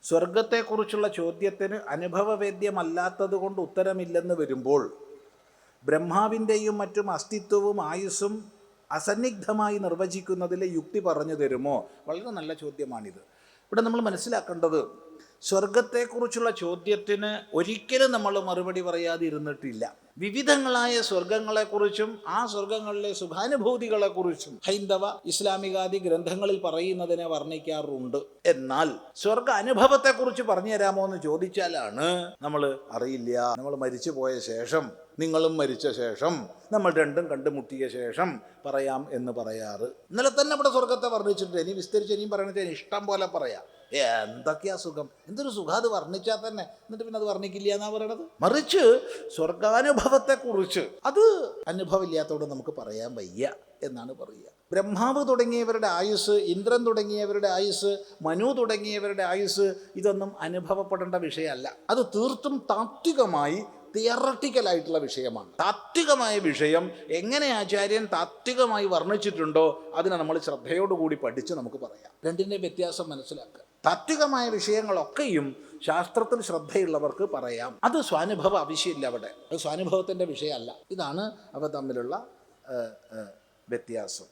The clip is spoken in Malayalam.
സ്വർഗത്തെക്കുറിച്ചുള്ള ചോദ്യത്തിന് അനുഭവവേദ്യമല്ലാത്തത് കൊണ്ട് ഉത്തരമില്ലെന്ന് വരുമ്പോൾ ബ്രഹ്മാവിൻ്റെയും മറ്റും അസ്തിത്വവും ആയുസ്സും അസന്നിഗ്ധമായി നിർവചിക്കുന്നതിൽ യുക്തി പറഞ്ഞു തരുമോ? വളരെ നല്ല ചോദ്യമാണിത്. ഇവിടെ നമ്മൾ മനസ്സിലാക്കേണ്ടത്, സ്വർഗത്തെക്കുറിച്ചുള്ള ചോദ്യത്തിന് ഒരിക്കലും നമ്മൾ മറുപടി പറയാതെ ഇരുന്നിട്ടില്ല. വിവിധങ്ങളായ സ്വർഗങ്ങളെക്കുറിച്ചും ആ സ്വർഗങ്ങളിലെ സുഖാനുഭൂതികളെക്കുറിച്ചും ഹൈന്ദവ ഇസ്ലാമികാദി ഗ്രന്ഥങ്ങളിൽ പറയുന്നതിനെ വർണ്ണിക്കാറുണ്ട്. എന്നാൽ സ്വർഗ അനുഭവത്തെക്കുറിച്ച് പറഞ്ഞു തരാമോ എന്ന് ചോദിച്ചാലാണ് നമ്മൾ അറിയില്ല, നമ്മൾ മരിച്ചു പോയ ശേഷം, നിങ്ങളും മരിച്ച ശേഷം, നമ്മൾ രണ്ടും കണ്ടുമുട്ടിയ ശേഷം പറയാം എന്ന് പറയാറ്. ഇന്നലെ തന്നെ ഇവിടെ സ്വർഗത്തെ വർണ്ണിച്ചിട്ടുണ്ട്. ഇനി വിസ്തരിച്ച് ഇനിയും പറയണത് ഇഷ്ടം പോലെ പറയാം. എന്തൊക്കെയാ സുഖം, എന്തൊരു സുഖം, അത് വർണ്ണിച്ചാൽ തന്നെ. എന്നിട്ട് പിന്നെ അത് വർണ്ണിക്കില്ല എന്നാ പറയണത്. മറിച്ച് സ്വർഗാനുഭവത്തെക്കുറിച്ച് അത് അനുഭവമില്ലാത്തതുകൊണ്ട് നമുക്ക് പറയാൻ വയ്യ എന്നാണ് പറയുക. ബ്രഹ്മാവ് തുടങ്ങിയവരുടെ ആയുസ്, ഇന്ദ്രൻ തുടങ്ങിയവരുടെ ആയുസ്, മനു തുടങ്ങിയവരുടെ ആയുസ് ഇതൊന്നും അനുഭവപ്പെടേണ്ട വിഷയമല്ല. അത് തീർത്തും താത്വികമായി തിയറട്ടിക്കലായിട്ടുള്ള വിഷയമാണ്. താത്വികമായ വിഷയം എങ്ങനെ ആചാര്യൻ താത്വികമായി വർണ്ണിച്ചിട്ടുണ്ടോ അതിനെ നമ്മൾ ശ്രദ്ധയോടുകൂടി പഠിച്ച് നമുക്ക് പറയാം. രണ്ടിൻ്റെ വ്യത്യാസം മനസ്സിലാക്കുക. താത്വികമായ വിഷയങ്ങളൊക്കെയും ശാസ്ത്രത്തിൽ ശ്രദ്ധയുള്ളവർക്ക് പറയാം. അത് സ്വാനുഭവം ആവശ്യമില്ല. അവിടെ അത് സ്വാനുഭവത്തിൻ്റെ വിഷയമല്ല. ഇതാണ് അവ തമ്മിലുള്ള വ്യത്യാസം.